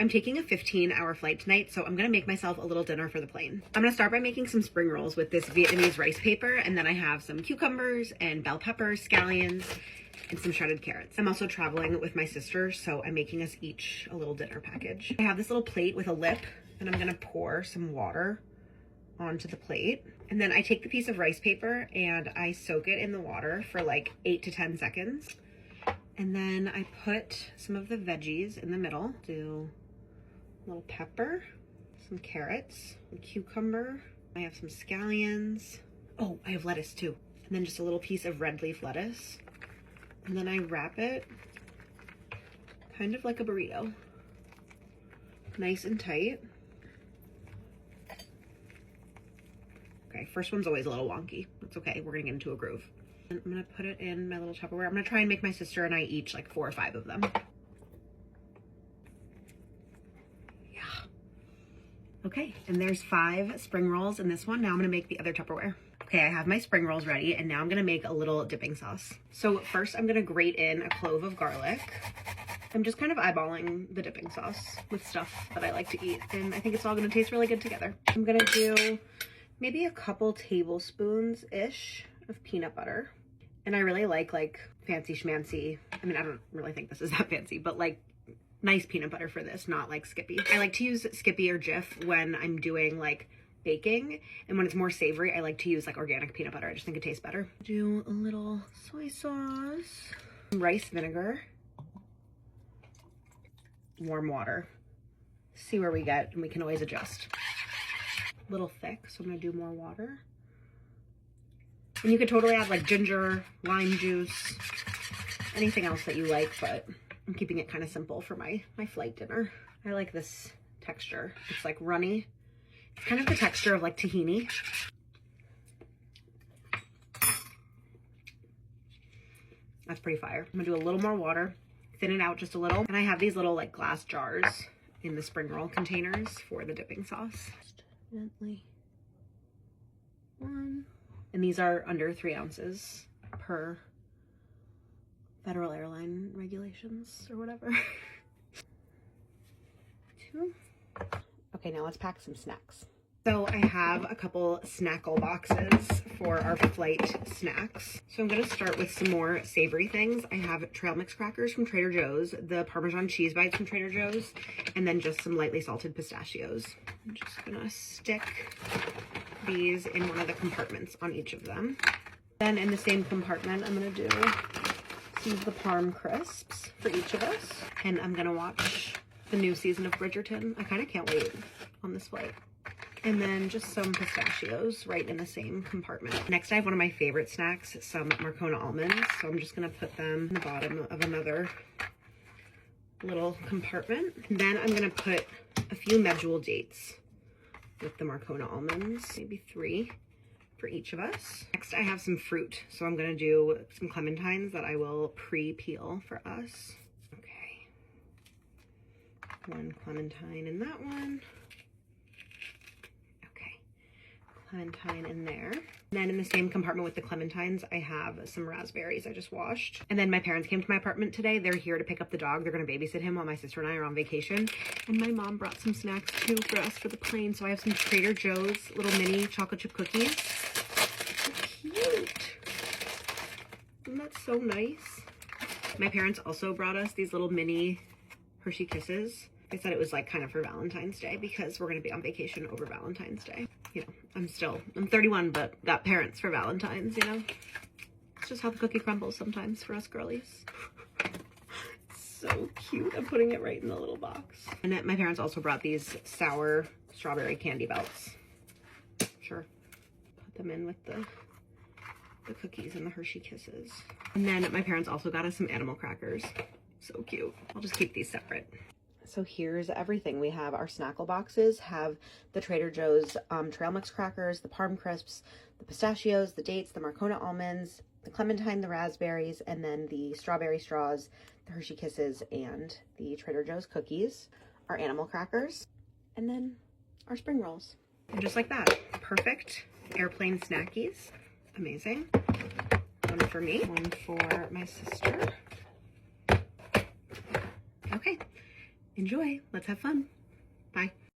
I'm taking a 15-hour flight tonight, so I'm gonna make myself a little dinner for the plane. I'm gonna start by making some spring rolls with this Vietnamese rice paper, and then I have some cucumbers and bell peppers, scallions, and some shredded carrots. I'm also traveling with my sister, so I'm making us each a little dinner package. I have this little plate with a lip, and I'm gonna pour some water onto the plate. And then I take the piece of rice paper and I soak it in the water for like 8 to 10 seconds. And then I put some of the veggies in the middle. Do a little pepper, some carrots, a cucumber. I have some scallions. Oh, I have lettuce too. And then just a little piece of red leaf lettuce. And then I wrap it kind of like a burrito. Nice and tight. Okay, first one's always a little wonky. It's okay, we're gonna get into a groove. And I'm gonna put it in my little Tupperware. I'm gonna try and make my sister and I each like 4 or 5 of them. Yeah. Okay, and there's 5 spring rolls in this one. Now I'm gonna make the other Tupperware. Okay, I have my spring rolls ready, and now I'm gonna make a little dipping sauce. So first I'm gonna grate in a clove of garlic. I'm just kind of eyeballing the dipping sauce with stuff that I like to eat, and I think it's all gonna taste really good together. I'm gonna do maybe a couple tablespoons-ish of peanut butter. And I really like fancy schmancy, I mean, I don't really think this is that fancy, but like nice peanut butter for this, not like Skippy. I like to use Skippy or Jif when I'm doing like baking, and when it's more savory, I like to use like organic peanut butter. I just think it tastes better. Do a little soy sauce, rice vinegar, warm water. See where we get, and we can always adjust. A little thick, so I'm gonna do more water. And you could totally add like ginger, lime juice, anything else that you like, but I'm keeping it kind of simple for my flight dinner. I like this texture. It's like runny. It's kind of the texture of like tahini. That's pretty fire. I'm gonna do a little more water, thin it out just a little. And I have these little like glass jars in the spring roll containers for the dipping sauce. Just gently. 1. And these are under 3 ounces per Federal Airline regulations or whatever. 2. Okay, now let's pack some snacks. So I have a couple snackle boxes for our flight snacks. So I'm gonna start with some more savory things. I have trail mix crackers from Trader Joe's, the Parmesan cheese bites from Trader Joe's, and then just some lightly salted pistachios. I'm just gonna stick these in one of the compartments on each of them. Then in the same compartment, I'm gonna do some of the Parm crisps for each of us. And I'm gonna watch the new season of Bridgerton. I kind of can't wait on this flight. And then just some pistachios right in the same compartment. Next, I have one of my favorite snacks, some Marcona almonds. So I'm just gonna put them in the bottom of another little compartment. And then I'm gonna put a few medjool dates with the Marcona almonds, maybe 3 for each of us. Next, I have some fruit. So I'm gonna do some clementines that I will pre-peel for us. Okay. 1 clementine in that one. Clementine in there. And then in the same compartment with the clementines, I have some raspberries I just washed. And then my parents came to my apartment today. They're here to pick up the dog. They're gonna babysit him while my sister and I are on vacation. And my mom brought some snacks too for us for the plane. So I have some Trader Joe's little mini chocolate chip cookies. So cute. Isn't that so nice? My parents also brought us these little mini Hershey Kisses. They said it was like kind of for Valentine's Day because we're gonna be on vacation over Valentine's Day. You know, I'm 31, but got parents for Valentine's, you know? It's just how the cookie crumbles sometimes for us girlies. So cute. I'm putting it right in the little box. And then my parents also brought these sour strawberry candy belts. Sure. Put them in with the cookies and the Hershey Kisses. And then my parents also got us some animal crackers. So cute. I'll just keep these separate. So here's everything. We have our snackle boxes, have the Trader Joe's trail mix crackers, the Parm crisps, the pistachios, the dates, the Marcona almonds, the clementine, the raspberries, and then the strawberry straws, the Hershey Kisses, and the Trader Joe's cookies, our animal crackers, and then our spring rolls. And just like that, perfect airplane snackies. Amazing. One for me, one for my sister. Okay. enjoy. Let's have fun. Bye.